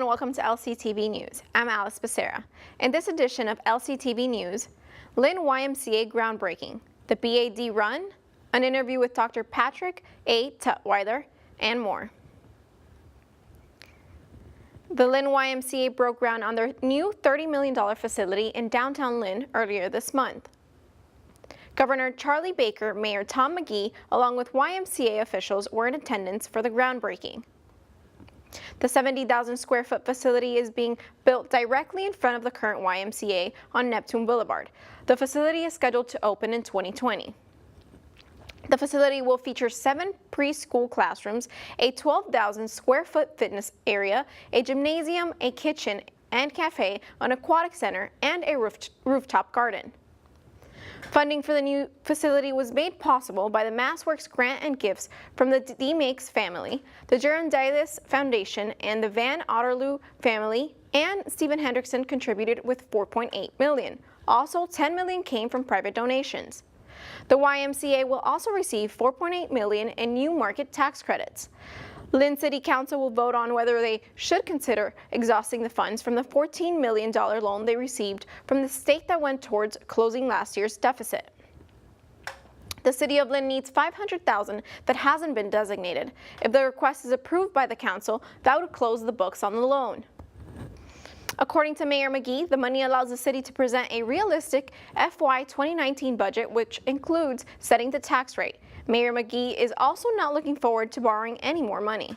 and welcome to LCTV News. I'm Allys Becerra. In this edition of LCTV News, Lynn YMCA groundbreaking, the B.A.D run, an interview with Dr. Patrick A. Tutwiler, and more. The Lynn YMCA broke ground on their new $30 million facility in downtown Lynn earlier this month. Governor Charlie Baker, Mayor Tom McGee, along with YMCA officials were in attendance for the groundbreaking. The 70,000 square foot facility is being built directly in front of the current YMCA on Neptune Boulevard. The facility is scheduled to open in 2020. The facility will feature 7 preschool classrooms, a 12,000 square foot fitness area, a gymnasium, a kitchen and cafe, an aquatic center, and a rooftop garden. Funding for the new facility was made possible by the MassWorks grant and gifts from the D. Makes family, the Gerondailis Foundation, and the Van Otterloo family, and Stephen Hendrickson contributed with $4.8 million. Also, $10 million came from private donations. The YMCA will also receive $4.8 million in new market tax credits. Lynn City Council will vote on whether they should consider exhausting the funds from the $14 million loan they received from the state that went towards closing last year's deficit. The City of Lynn needs $500,000 that hasn't been designated. If the request is approved by the council, that would close the books on the loan. According to Mayor McGee, the money allows the city to present a realistic FY 2019 budget, which includes setting the tax rate. Mayor McGee is also not looking forward to borrowing any more money.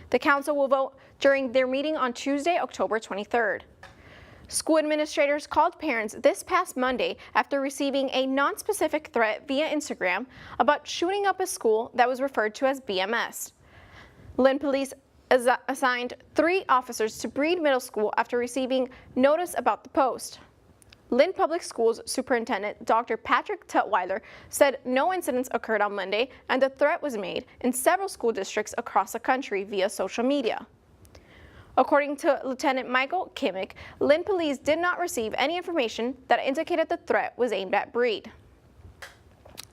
The council will vote during their meeting on Tuesday, October 23rd. School administrators called parents this past Monday after receiving a non-specific threat via Instagram about shooting up a school that was referred to as BMS. Lynn Police assigned 3 officers to B.A.D Middle School after receiving notice about the post. Lynn Public Schools Superintendent Dr. Patrick Tutwiler said no incidents occurred on Monday and the threat was made in several school districts across the country via social media. According to Lieutenant Michael Kimmick, Lynn Police did not receive any information that indicated the threat was aimed at B.A.D.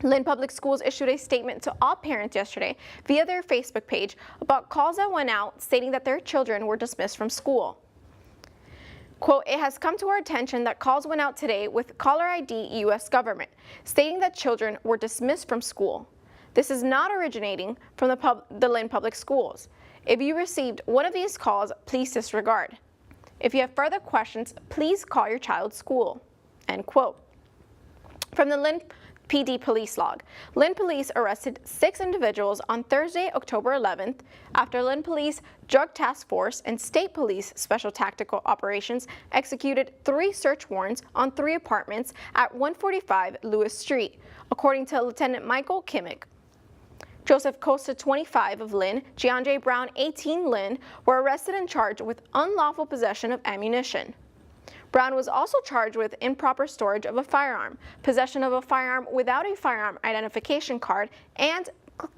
Lynn Public Schools issued a statement to all parents yesterday via their Facebook page about calls that went out stating that their children were dismissed from school. Quote, "It has come to our attention that calls went out today with caller ID U.S. government, stating that children were dismissed from school. This is not originating from the Lynn Public Schools. If you received one of these calls, please disregard. If you have further questions, please call your child's school." End quote. From the Lynn PD police log, Lynn Police arrested 6 individuals on Thursday, October 11th, after Lynn Police Drug Task Force and State Police Special Tactical Operations executed 3 search warrants on 3 apartments at 145 Lewis Street, according to Lieutenant Michael Kimmick. Joseph Costa, 25 of Lynn, Giandre Brown, 18 Lynn, were arrested and charged with unlawful possession of ammunition. Brown was also charged with improper storage of a firearm, possession of a firearm without a firearm identification card, and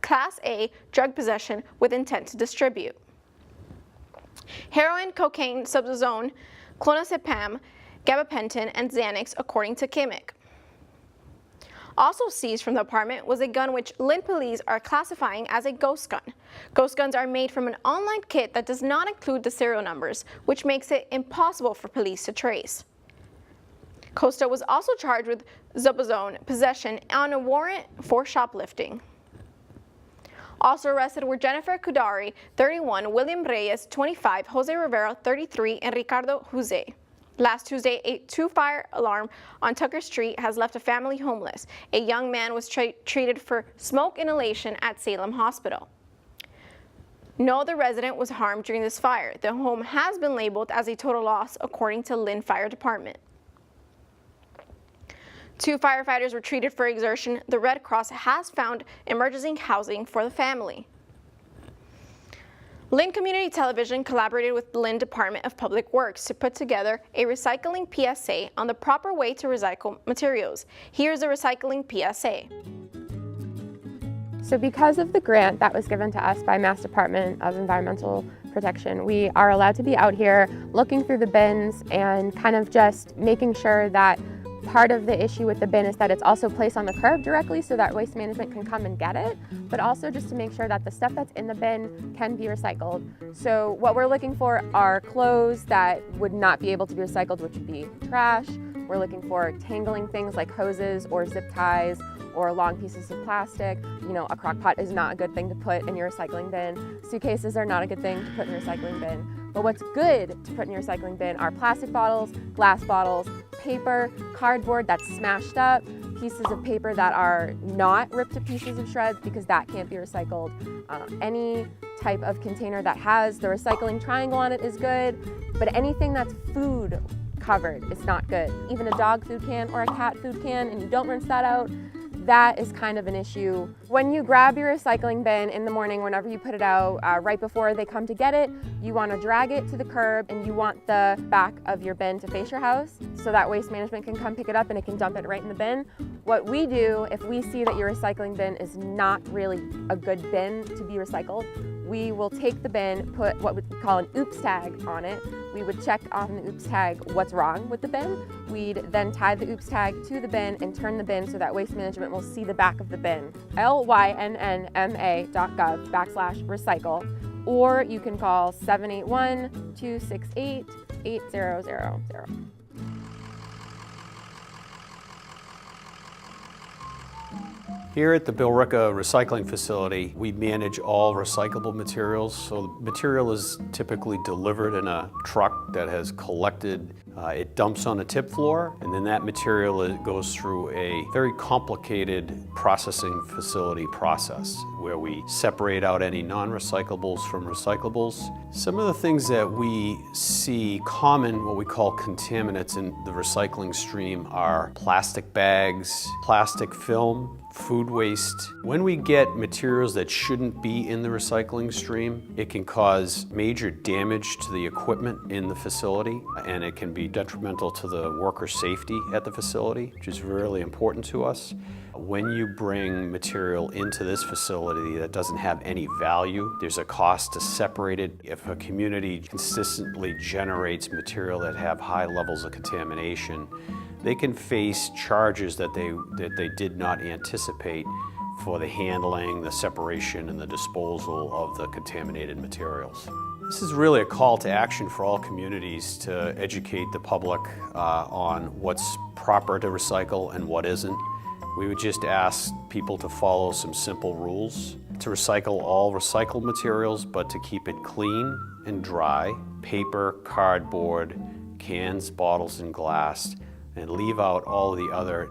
Class A drug possession with intent to distribute. Heroin, cocaine, subzone, clonazepam, gabapentin, and Xanax, according to Kimmick. Also seized from the apartment was a gun which Lynn Police are classifying as a ghost gun. Ghost guns are made from an online kit that does not include the serial numbers, which makes it impossible for police to trace. Costa was also charged with subzone possession on a warrant for shoplifting. Also arrested were Jennifer Kudari, 31, William Reyes, 25, Jose Rivera, 33, and Ricardo Jose. Last Tuesday, a 2-fire alarm on Tucker Street has left a family homeless. A young man was treated for smoke inhalation at Salem Hospital. No other resident was harmed during this fire. The home has been labeled as a total loss, according to Lynn Fire Department. 2 firefighters were treated for exertion. The Red Cross has found emergency housing for the family. Lynn Community Television collaborated with the Lynn Department of Public Works to put together a recycling PSA on the proper way to recycle materials. Here's the recycling PSA. So because of the grant that was given to us by Mass Department of Environmental Protection, we are allowed to be out here looking through the bins and kind of just making sure that Part of the issue with the bin is that it's also placed on the curb directly so that waste management can come and get it, but also just to make sure that the stuff that's in the bin can be recycled. So what we're looking for are clothes that would not be able to be recycled, which would be trash. We're looking for tangling things like hoses or zip ties or long pieces of plastic. You know, a crock pot is not a good thing to put in your recycling bin. Suitcases are not a good thing to put in your recycling bin. But what's good to put in your recycling bin are plastic bottles, glass bottles, paper, cardboard that's smashed up, pieces of paper that are not ripped to pieces of shreds because that can't be recycled. Any type of container that has the recycling triangle on it is good, but anything that's food covered is not good. Even a dog food can or a cat food can and you don't rinse that out, that is kind of an issue. When you grab your recycling bin in the morning, whenever you put it out, right before they come to get it, you want to drag it to the curb and you want the back of your bin to face your house so that waste management can come pick it up and it can dump it right in the bin. What we do, if we see that your recycling bin is not really a good bin to be recycled, we will take the bin, put what we call an oops tag on it. We would check on the oops tag what's wrong with the bin. We'd then tie the oops tag to the bin and turn the bin so that waste management will see the back of the bin. LYNNMA.gov/recycle, or you can call 781-268-8000. Here at the Billerica Recycling Facility, we manage all recyclable materials. So the material is typically delivered in a truck that has collected. It dumps on a tip floor, and then that material goes through a very complicated processing facility process where we separate out any non-recyclables from recyclables. Some of the things that we see common, what we call contaminants in the recycling stream, are plastic bags, plastic film, food waste. When we get materials that shouldn't be in the recycling stream, it can cause major damage to the equipment in the facility, and it can be detrimental to the worker safety at the facility, which is really important to us. When you bring material into this facility that doesn't have any value, there's a cost to separate it. If a community consistently generates material that have high levels of contamination, they can face charges that they did not anticipate for the handling, the separation, and the disposal of the contaminated materials. This is really a call to action for all communities to educate the public on what's proper to recycle and what isn't. We would just ask people to follow some simple rules, to recycle all recycled materials, but to keep it clean and dry, paper, cardboard, cans, bottles, and glass, and leave out all the other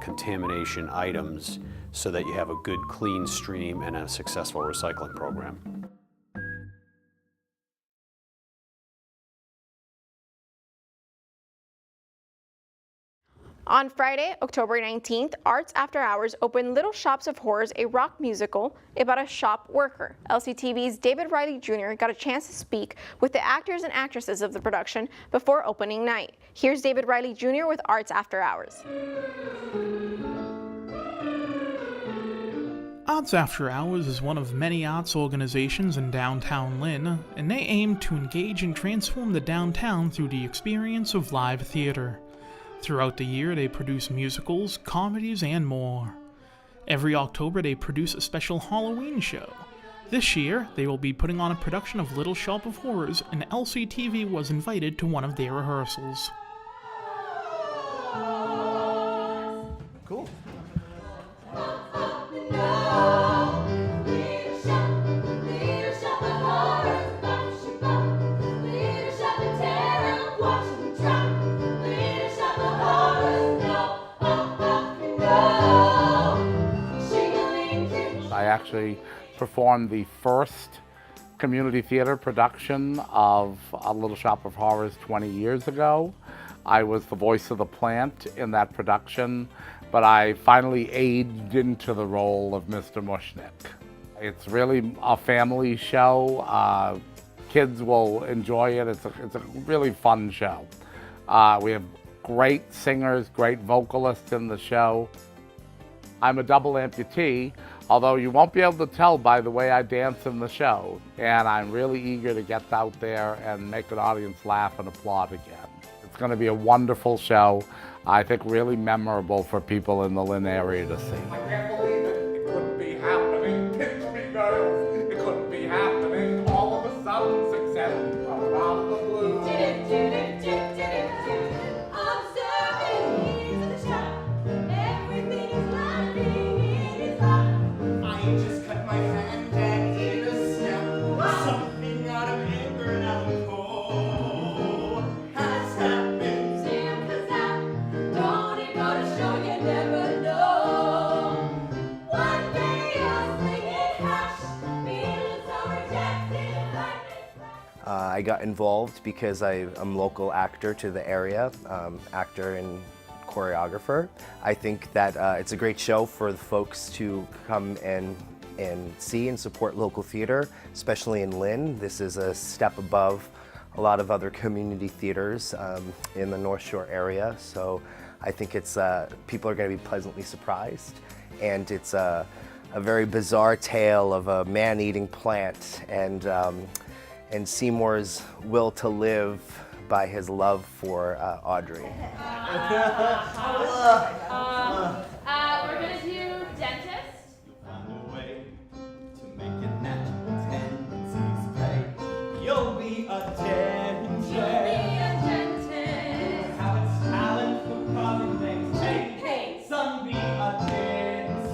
contamination items so that you have a good, clean stream and a successful recycling program. On Friday, October 19th, Arts After Hours opened Little Shops of Horrors, a rock musical about a shop worker. LCTV's David Riley Jr. got a chance to speak with the actors and actresses of the production before opening night. Here's David Riley Jr. with Arts After Hours. Arts After Hours is one of many arts organizations in downtown Lynn, and they aim to engage and transform the downtown through the experience of live theater. Throughout the year, they produce musicals, comedies, and more. Every October, they produce a special Halloween show. This year, they will be putting on a production of Little Shop of Horrors, and LCTV was invited to one of their rehearsals. Cool. I actually performed the first community theater production of A Little Shop of Horrors 20 years ago. I was the voice of the plant in that production, but I finally aged into the role of Mr. Mushnick. It's really a family show. Kids will enjoy it. It's a really fun show. We have great singers, great vocalists in the show. I'm a double amputee, although you won't be able to tell by the way I dance in the show. And I'm really eager to get out there and make an audience laugh and applaud again. It's going to be a wonderful show. I think really memorable for people in the Lynn area to see. I can't believe it. It couldn't be happening. Three girls. It couldn't be happening. All of a sudden, success out of the blue. Observing the shop. Everything is landing in his lap. I just cut my hand back in a snap. Something out of anger and out of cold has happened. Sam Kazap, don't it go to show you never know? One day you're singing hush, feeling so rejected like this. I got involved because I'm local actor to the area, actor and choreographer. I think that it's a great show for the folks to come and see and support local theater, especially in Lynn. This is a step above a lot of other community theaters in the North Shore area. So I think it's people are going to be pleasantly surprised, and it's a very bizarre tale of a man-eating plant and Seymour's will to live by his love for Audrey. We're gonna do dentist. Find a way to make it natural tendencies pay. You'll be a dentist. Have a talent for causing things. Hey, son, be a dentist.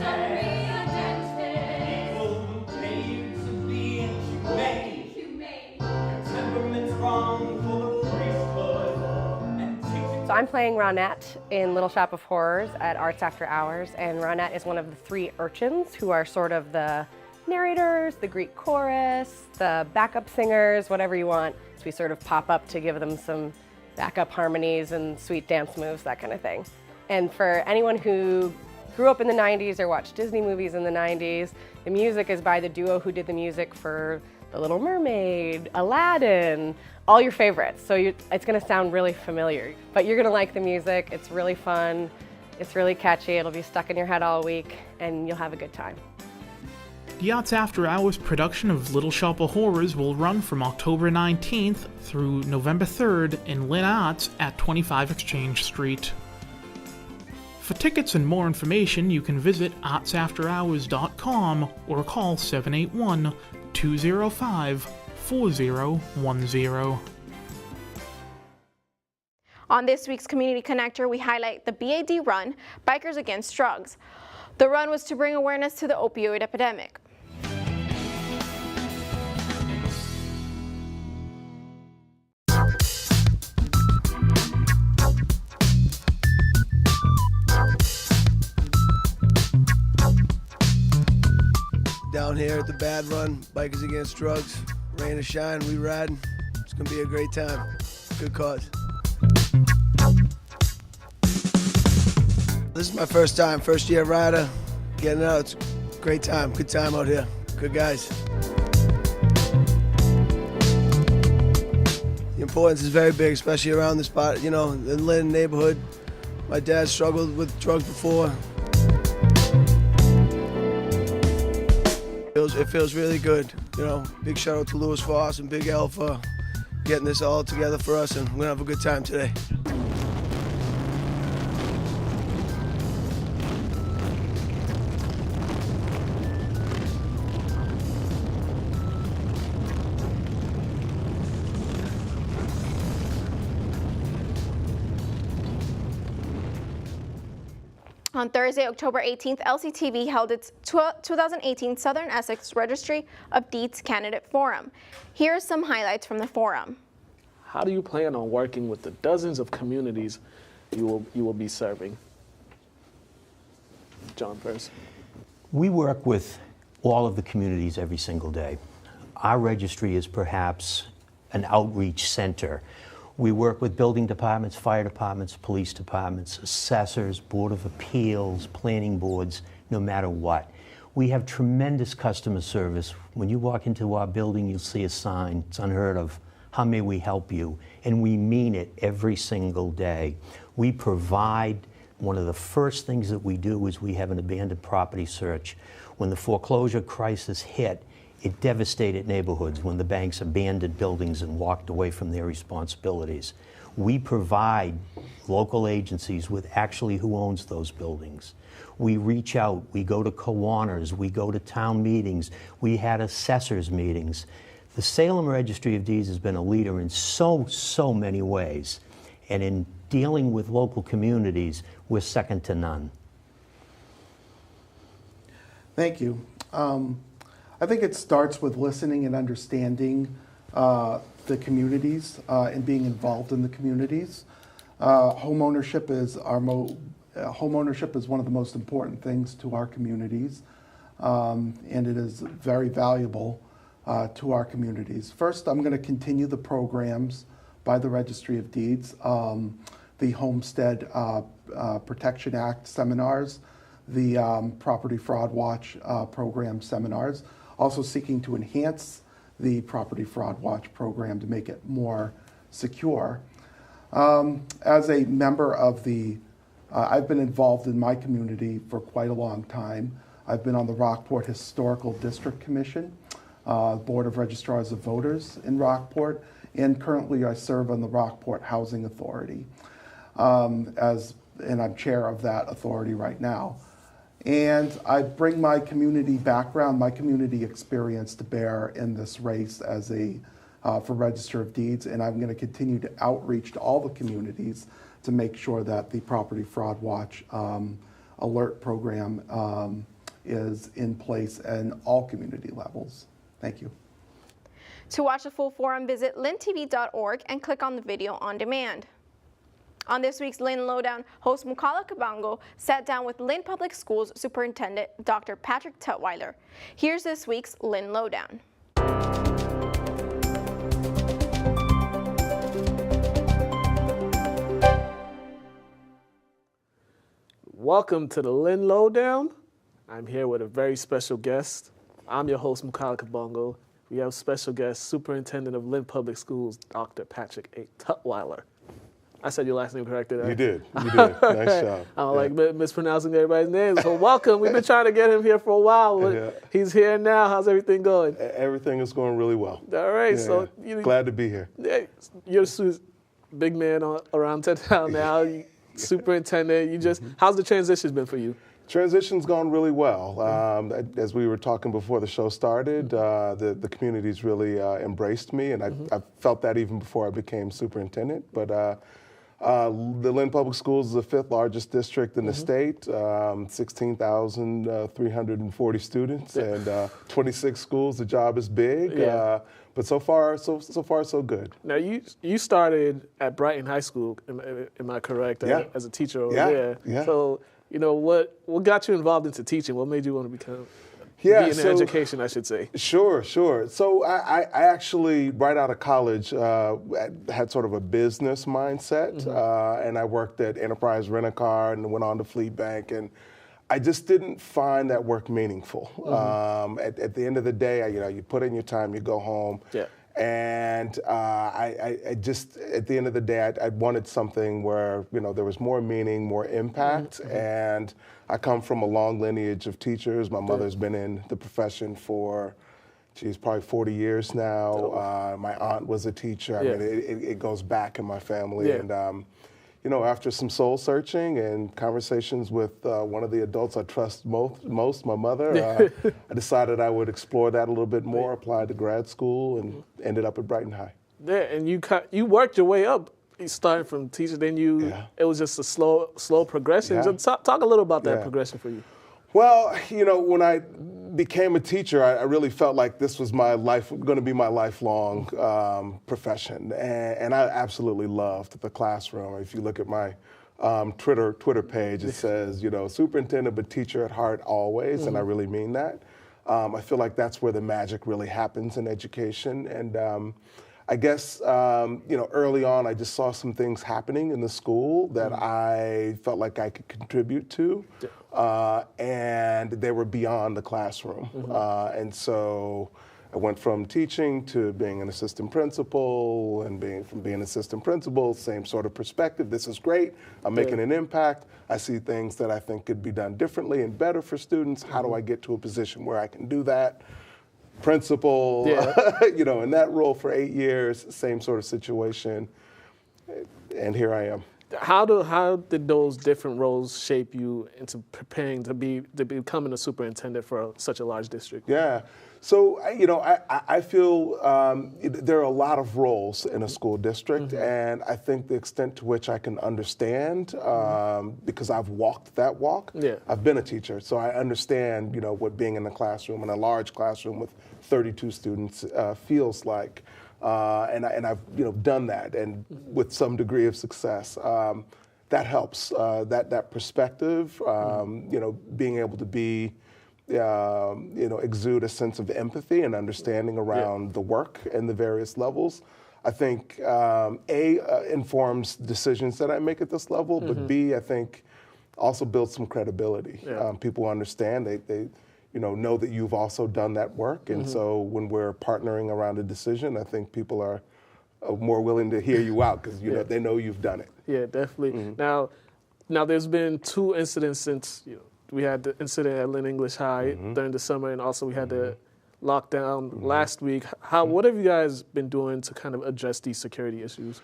People who pay you to be inhumane. Your temperament's wrong for the priesthood and takes So I'm playing Ronette in Little Shop of Horrors at Arts After Hours, and Ronette is one of the three urchins who are sort of the narrators, the Greek chorus, the backup singers, whatever you want. So we sort of pop up to give them some backup harmonies and sweet dance moves, that kind of thing. And for anyone who grew up in the 90s or watched Disney movies in the 90s, the music is by the duo who did the music for The Little Mermaid, Aladdin, all your favorites. So it's gonna sound really familiar, but you're gonna like the music. It's really fun, it's really catchy, it'll be stuck in your head all week, and you'll have a good time. The Arts After Hours production of Little Shop of Horrors will run from October 19th through November 3rd in LynnArts at 25 Exchange Street. For tickets and more information, you can visit artsafterhours.com or call 781-205-4010. On this week's Community Connector, we highlight the B.A.D. run, Bikers Against Drugs. The run was to bring awareness to the opioid epidemic. Down here at the B.A.D. run, Bikers Against Drugs, rain or shine, we riding. It's gonna be a great time. Good cause. This is my first year rider. Getting out, it's a great time, good time out here. Good guys. The importance is very big, especially around this spot, you know, the Lynn neighborhood. My dad struggled with drugs before. It feels really good, you know. Big shout out to Louis Foss and Big L for getting this all together for us, and we're gonna have a good time today. On Thursday, October 18th, LCTV held its 2018 Southern Essex Registry of Deeds Candidate Forum. Here are some highlights from the forum. How do you plan on working with the dozens of communities you will be serving? John first. We work with all of the communities every single day. Our registry is perhaps an outreach center. We work with building departments, fire departments, police departments, assessors, Board of Appeals, planning boards, no matter what. We have tremendous customer service. When you walk into our building, you'll see a sign. It's unheard of. How may we help you? And we mean it every single day. We provide, one of the first things that we do is we have an abandoned property search. When the foreclosure crisis hit, it devastated neighborhoods when the banks abandoned buildings and walked away from their responsibilities. We provide local agencies with actually who owns those buildings. We reach out, we go to Kiwanis, we go to town meetings, we had assessors meetings. The Salem Registry of Deeds has been a leader in so many ways. And in dealing with local communities, we're second to none. Thank you. I think it starts with listening and understanding the communities and being involved in the communities. Homeownership is one of the most important things to our communities, and it is very valuable to our communities. First, I'm going to continue the programs by the Registry of Deeds, the Homestead Protection Act seminars, the Property Fraud Watch program seminars, also seeking to enhance the Property Fraud Watch program to make it more secure. As a member of the, I've been involved in my community for quite a long time. I've been on the Rockport Historical District Commission, Board of Registrars of Voters in Rockport, and currently I serve on the Rockport Housing Authority, and I'm chair of that authority right now. And I bring my community background, my community experience to bear in this race as for Register of Deeds, and I'm going to continue to outreach to all the communities to make sure that the Property Fraud Watch alert program is in place in all community levels. Thank you. To watch the full forum, visit LynnTV.org and click on the video on demand. On this week's Lynn Lowdown, host Mukala Kabango sat down with Lynn Public Schools Superintendent Dr. Patrick Tutwiler. Here's this week's Lynn Lowdown. Welcome to the Lynn Lowdown. I'm here with a very special guest. I'm your host, Mukala Kabango. We have special guest, Superintendent of Lynn Public Schools, Dr. Patrick A. Tutwiler. I said your last name correct, did I? You did. You did. Nice job. I don't like mispronouncing everybody's names. So welcome. We've been trying to get him here for a while. But he's here now. How's everything going? Everything is going really well. All right. So glad to be here. You're a big man around town now. Superintendent. How's the transition been for you? Transition's gone really well. As we were talking before the show started, the community's really embraced me, and I felt that even before I became superintendent. But the Lynn Public Schools is the 5th largest district in the state, 16,340 students, and 26 schools. The job is big, but so far so good. Now you started at Brighton High School, am I correct? As a teacher over there. Yeah. So what got you involved into teaching? What made you want to be in education, I should say? Sure. So I actually, right out of college, had sort of a business mindset, and I worked at Enterprise Rent-A-Car and went on to Fleet Bank, and I just didn't find that work meaningful. At the end of the day, you put in your time, you go home. Yeah. And I just, at the end of the day, I wanted something where, there was more meaning, more impact. And I come from a long lineage of teachers. My mother's been in the profession for, probably 40 years now. My aunt was a teacher. I mean, it goes back in my family. And, after some soul searching and conversations with one of the adults I trust most, my mother, I decided I would explore that a little bit more, applied to grad school, and ended up at Brighton High. Yeah, and you worked your way up. You started from teacher, then it was just a slow progression. Yeah. So talk a little about that progression for you. Well, when I became a teacher, I really felt like this was going to be my lifelong profession. And I absolutely loved the classroom. If you look at my Twitter page, it says, superintendent but teacher at heart always, and I really mean that. I feel like that's where the magic really happens in education. And I guess, early on, I just saw some things happening in the school that I felt like I could contribute to, and they were beyond the classroom. And so I went from teaching to being an assistant principal, and from being an assistant principal, same sort of perspective. This is great. I'm making an impact. I see things that I think could be done differently and better for students. How do I get to a position where I can do that? Principal, in that role for 8 years, same sort of situation. and here I am. How did those different roles shape you into preparing to becoming a superintendent for such a large district? Yeah. So, I feel there are a lot of roles in a school district, and I think the extent to which I can understand, because I've walked that walk, I've been a teacher, so I understand, what being in a classroom, in a large classroom with 32 students feels like. And I've done that, and with some degree of success. That helps. That perspective, being able to be, exude a sense of empathy and understanding around the work and the various levels. I think informs decisions that I make at this level, but B, I think also builds some credibility. People understand they know that you've also done that work, and so when we're partnering around a decision, I think people are more willing to hear you out because they know you've done it. Yeah, definitely. Now there's been 2 incidents since we had the incident at Lynn English High during the summer, and also we had the lockdown last week. What have you guys been doing to kind of address these security issues?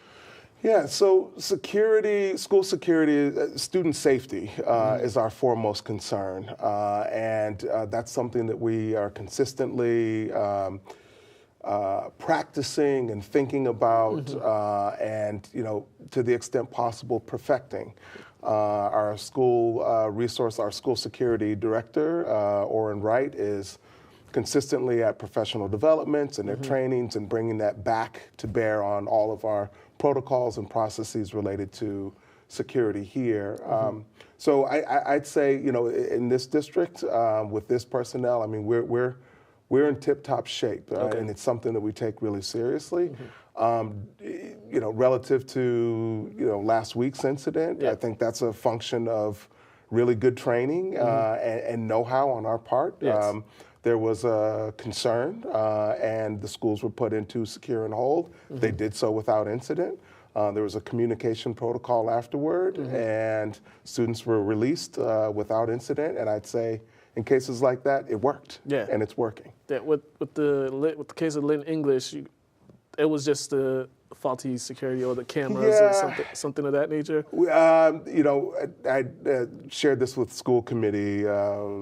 Yeah, so security, school security, student safety is our foremost concern, and that's something that we are consistently practicing and thinking about, and to the extent possible, perfecting. Our school our school security director, Orrin Wright, is consistently at professional developments and their trainings and bringing that back to bear on all of our protocols and processes related to security here. So I'd say, in this district, with this personnel, I mean, we're in tip-top shape, and it's something that we take really seriously. Relative to last week's incident, I think that's a function of really good training and know-how on our part. There was a concern, and the schools were put into secure and hold. They did so without incident. There was a communication protocol afterward, and students were released without incident. And I'd say, in cases like that, it worked, and it's working. Yeah, with the case of Lynn English, it was just the faulty security or the cameras or something of that nature? I shared this with school committee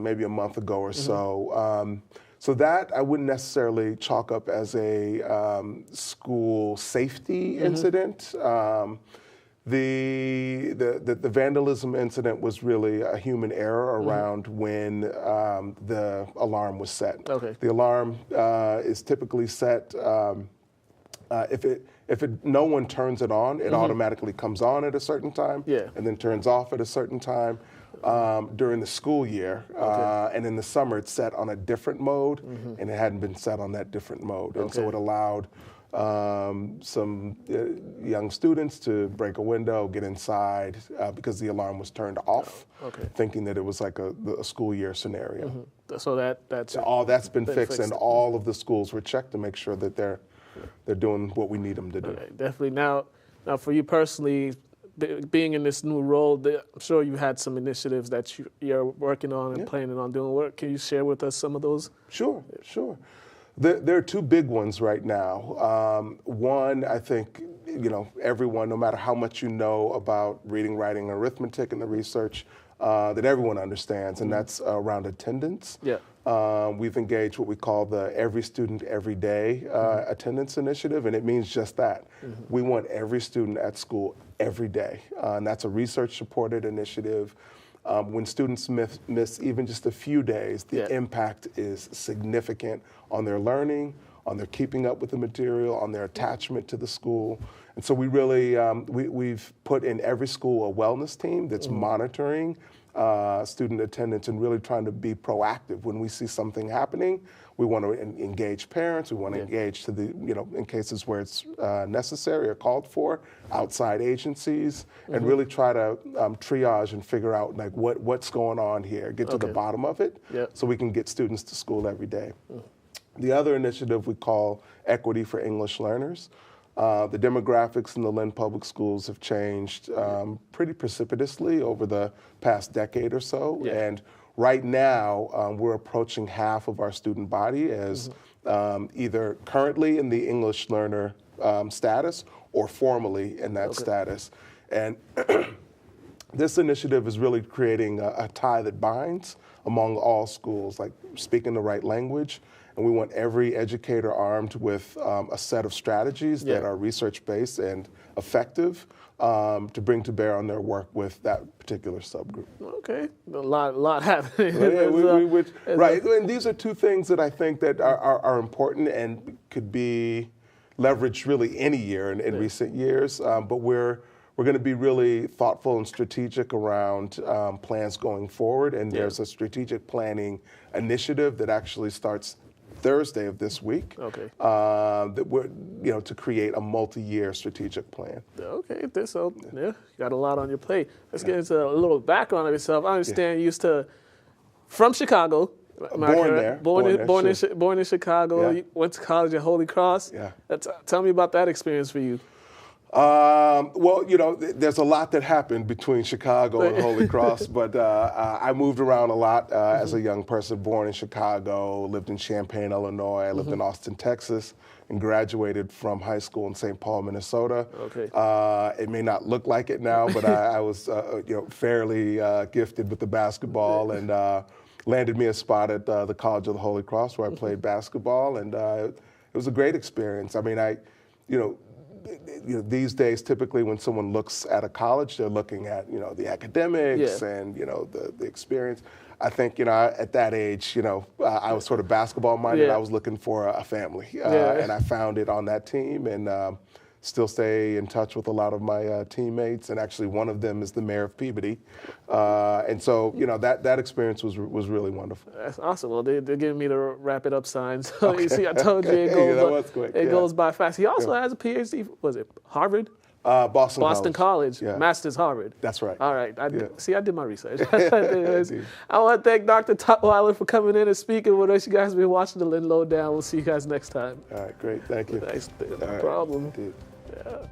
maybe a month ago or so. So that I wouldn't necessarily chalk up as a school safety incident. The vandalism incident was really a human error around when the alarm was set. The alarm is typically set if no one turns it on, it automatically comes on at a certain time and then turns off at a certain time during the school year. And in the summer, it's set on a different mode, and it hadn't been set on that different mode. And so it allowed some young students to break a window, get inside, because the alarm was turned off, thinking that it was like a school year scenario. So that's all that's been fixed, and all of the schools were checked to make sure that they're doing what we need them to do. Definitely. Now for you personally, being in this new role, I'm sure you had some initiatives that you're working on and planning on doing. What can you share with us some of those? Sure. There are 2 big ones right now. One, I think, everyone, no matter how much you know about reading, writing, and arithmetic and the research, that everyone understands, and that's around attendance. We've engaged what we call the Every Student Every Day attendance initiative, and it means just that. We want every student at school every day, and that's a research-supported initiative. When students miss even just a few days, the impact is significant on their learning, on their keeping up with the material, on their attachment to the school. And so we really, we've put in every school a wellness team that's monitoring student attendance and really trying to be proactive. When we see something happening, we want to engage parents, we want to engage to the, in cases where it's necessary or called for, outside agencies, and really try to triage and figure out like what's going on here, get to the bottom of it, so we can get students to school every day. The other initiative we call Equity for English Learners. The demographics in the Lynn Public Schools have changed pretty precipitously over the past decade or so. And right now, we're approaching half of our student body as either currently in the English learner status or formally in that status. And this initiative is really creating a tie that binds among all schools, like speaking the right language. And we want every educator armed with a set of strategies that are research-based and effective to bring to bear on their work with that particular subgroup. Okay, a lot happening. Right, and these are two things that I think that are important and could be leveraged really any year in recent years, but we're going to be really thoughtful and strategic around plans going forward, and there's a strategic planning initiative that actually starts Thursday of this week. Okay. That we're, to create a multi-year strategic plan. Okay, you got a lot on your plate. Let's get into a little background of yourself. I understand you used to, from Chicago. Born in Chicago. You went to college at Holy Cross. Tell me about that experience for you. Well, there's a lot that happened between Chicago and Holy Cross, but I moved around a lot as a young person, born in Chicago, lived in Champaign, Illinois, I lived in Austin, Texas, and graduated from high school in St. Paul, Minnesota. Okay. It may not look like it now, but I was fairly gifted with the basketball, and landed me a spot at the College of the Holy Cross where I played basketball, and it was a great experience. I mean, these days, typically when someone looks at a college, they're looking at, the academics and, the experience. I think, at that age, I was sort of basketball minded. I was looking for a family, and I found it on that team, and still stay in touch with a lot of my teammates, and actually one of them is the mayor of Peabody. And so, that experience was really wonderful. That's awesome. Well, they're giving me the wrap it up signs. So you see, I told you it goes by fast. He also has a PhD, was it Harvard? Boston College. Master's Harvard. That's right. All right. I did my research. I want to thank Dr. Tutwiler for coming in and speaking with us. You guys have been watching the Lynn Lowdown. We'll see you guys next time. All right, great. Thank you. Thanks. No problem. Indeed. Yeah.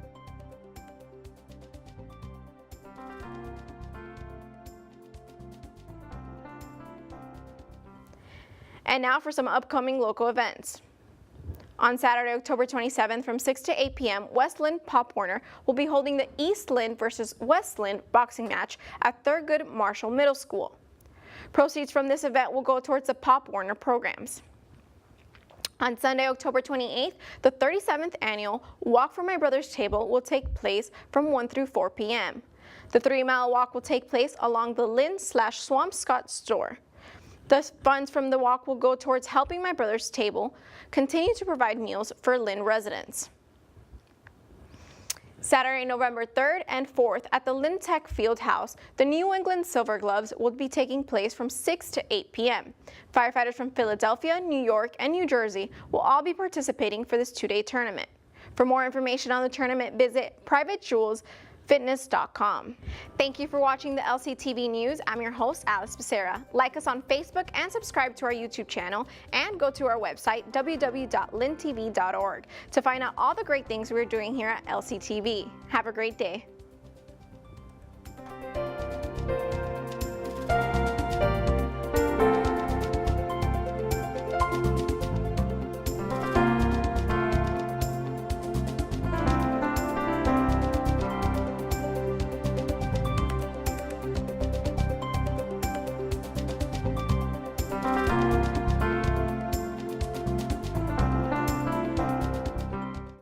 And now for some upcoming local events. On Saturday, October 27th from 6 to 8 p.m., West Lynn Pop Warner will be holding the East Lynn versus West Lynn boxing match at Thurgood Marshall Middle School. Proceeds from this event will go towards the Pop Warner programs. On Sunday, October 28th, the 37th annual Walk for My Brother's Table will take place from 1 through 4 p.m. The 3-mile walk will take place along the Lynn/Swampscott store. The funds from the walk will go towards helping My Brother's Table continue to provide meals for Lynn residents. Saturday, November 3rd and 4th at the Lynn Tech Field House, the New England Silver Gloves will be taking place from 6 to 8 p.m. Firefighters from Philadelphia, New York, and New Jersey will all be participating for this 2-day tournament. For more information on the tournament, visit privatejewelsfitness.com. Thank you for watching the LCTV News. I'm your host, Allys Becerra. Like us on Facebook and subscribe to our YouTube channel, and go to our website, www.lynntv.org, to find out all the great things we're doing here at LCTV. Have a great day.